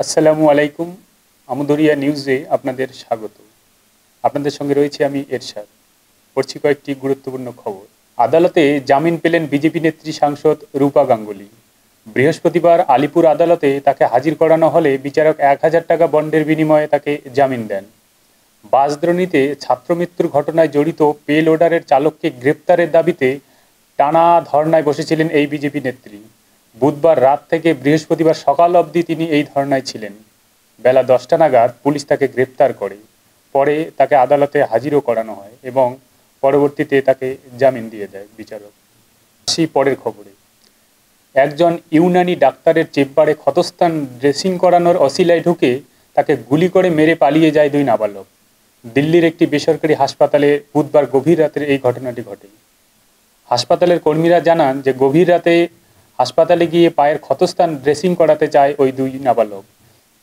আসসালামু আলাইকুম। আমদরিয়া নিউজে আপনাদের স্বাগত। আপনাদের সঙ্গে রয়েছে আমি এরশাদ। পড়ছি কয়েকটি গুরুত্বপূর্ণ খবর। আদালতে জামিন পেলেন বিজেপি নেত্রী সাংসদ রূপা গাঙ্গুলী। বৃহস্পতিবার আলিপুর আদালতে তাকে হাজির করানো হলে বিচারক ১,০০০ টাকা বন্ডের বিনিময়ে তাকে জামিন দেন। বাসদ্রোণীতে ছাত্রমৃত্যুর ঘটনায় জড়িত পে লোডারের চালককে গ্রেপ্তারের দাবিতে টানা ধর্নায় বসেছিলেন এই বিজেপি নেত্রী। বুধবার রাত থেকে বৃহস্পতিবার সকাল অবধি তিনি এই ধর্নায় ছিলেন। বেলা ১০টা নাগাদ পুলিশ তাকে গ্রেপ্তার করে। পরে তাকে আদালতে হাজিরও করানো হয় এবং পরবর্তীতে তাকে জামিন দিয়ে দেয় বিচারক। আসি পরের খবরে। একজন ইউনানি ডাক্তারের চেম্বারে ক্ষতস্থান ড্রেসিং করানোর অছিলায় ঢুকে তাকে গুলি করে মেরে পালিয়ে যায় ২ নাবালক। দিল্লির একটি বেসরকারি হাসপাতালে বুধবার গভীর রাতের এই ঘটনাটি ঘটে। হাসপাতালের কর্মীরা জানান যে গভীর রাতে হাসপাতালে গিয়ে পায়ের ক্ষতস্থান ড্রেসিং করাতে চায় ওই ২ নাবালক।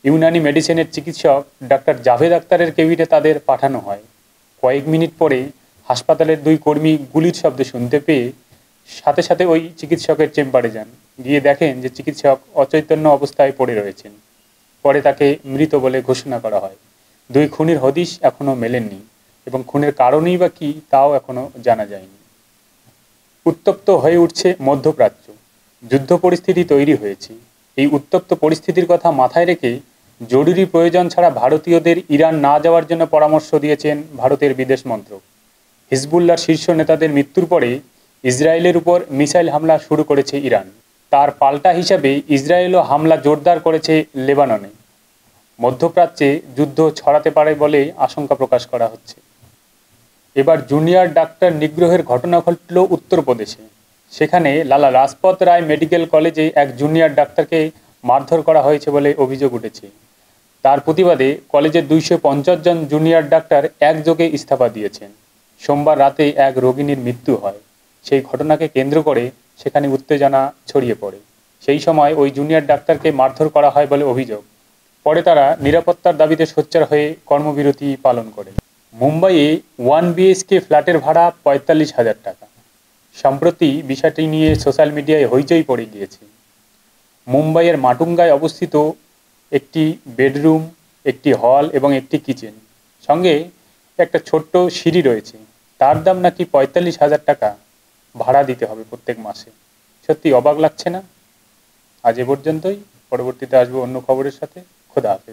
ইউনানি মেডিসিনের চিকিৎসক ডাক্তার জাভেদ আক্তারের কেবিনে তাদের পাঠানো হয়। কয়েক মিনিট পরে হাসপাতালের ২ কর্মী গুলির শব্দ শুনতে পেয়ে সাথে সাথে ওই চিকিৎসকের চেম্বারে যান। গিয়ে দেখেন যে চিকিৎসক অচৈতন্য অবস্থায় পড়ে রয়েছেন। পরে তাকে মৃত বলে ঘোষণা করা হয়। ২ খুনির হদিশ এখনও মেলেননি এবং খুনের কারণই বা কী তাও এখনও জানা যায়নি। উত্তপ্ত হয়ে উঠছে মধ্যপ্রাচ্য। যুদ্ধ পরিস্থিতি তৈরি হয়েছে। এই উত্তপ্ত পরিস্থিতির কথা মাথায় রেখে জরুরি প্রয়োজন ছাড়া ভারতীয়দের ইরান না যাওয়ার জন্য পরামর্শ দিয়েছেন ভারতের বিদেশ মন্ত্রক। হিজবুল্লাহর শীর্ষ নেতাদের মৃত্যুর পরে ইসরায়েলের উপর মিসাইল হামলা শুরু করেছে ইরান। তার পাল্টা হিসাবে ইসরায়েলও হামলা জোরদার করেছে লেবাননে। মধ্যপ্রাচ্যে যুদ্ধ ছড়াতে পারে বলে আশঙ্কা প্রকাশ করা হচ্ছে। এবার জুনিয়র ডাক্তার নিগ্রহের ঘটনা ঘটল উত্তরপ্রদেশে। সেখানে লালা লাজপত রায় মেডিকেল কলেজে এক জুনিয়র ডাক্তারকে মারধর করা হয়েছে বলে অভিযোগ উঠেছে। তার প্রতিবাদে কলেজের ২৫০ জন জুনিয়র ডাক্তার একযোগে ইস্তফা দিয়েছেন। সোমবার রাতে এক রোগিণীর মৃত্যু হয়। সেই ঘটনাকে কেন্দ্র করে সেখানে উত্তেজনা ছড়িয়ে পড়ে। সেই সময় ওই জুনিয়র ডাক্তারকে মারধর করা হয় বলে অভিযোগ। পরে তারা নিরাপত্তার দাবিতে সোচ্চার হয়ে কর্মবিরতি পালন করে। মুম্বাইয়ে 1 BHK ফ্ল্যাটের ভাড়া ৪৫,০০০ টাকা। সম্প্রতি বিষয়টি নিয়ে সোশ্যাল মিডিয়ায় হইচই পড়ে গিয়েছে। মুম্বাইয়ের মাটুঙ্গায় অবস্থিত একটি বেডরুম, একটি হল এবং একটি কিচেন, সঙ্গে একটা ছোট্ট সিঁড়ি রয়েছে। তার দাম নাকি ৪৫,০০০ টাকা ভাড়া দিতে হবে প্রত্যেক মাসে। সত্যি অবাক লাগছে না? আজ এ পর্যন্তই। পরবর্তীতে আসবো অন্য খবরের সাথে। খোদা হাফেজ।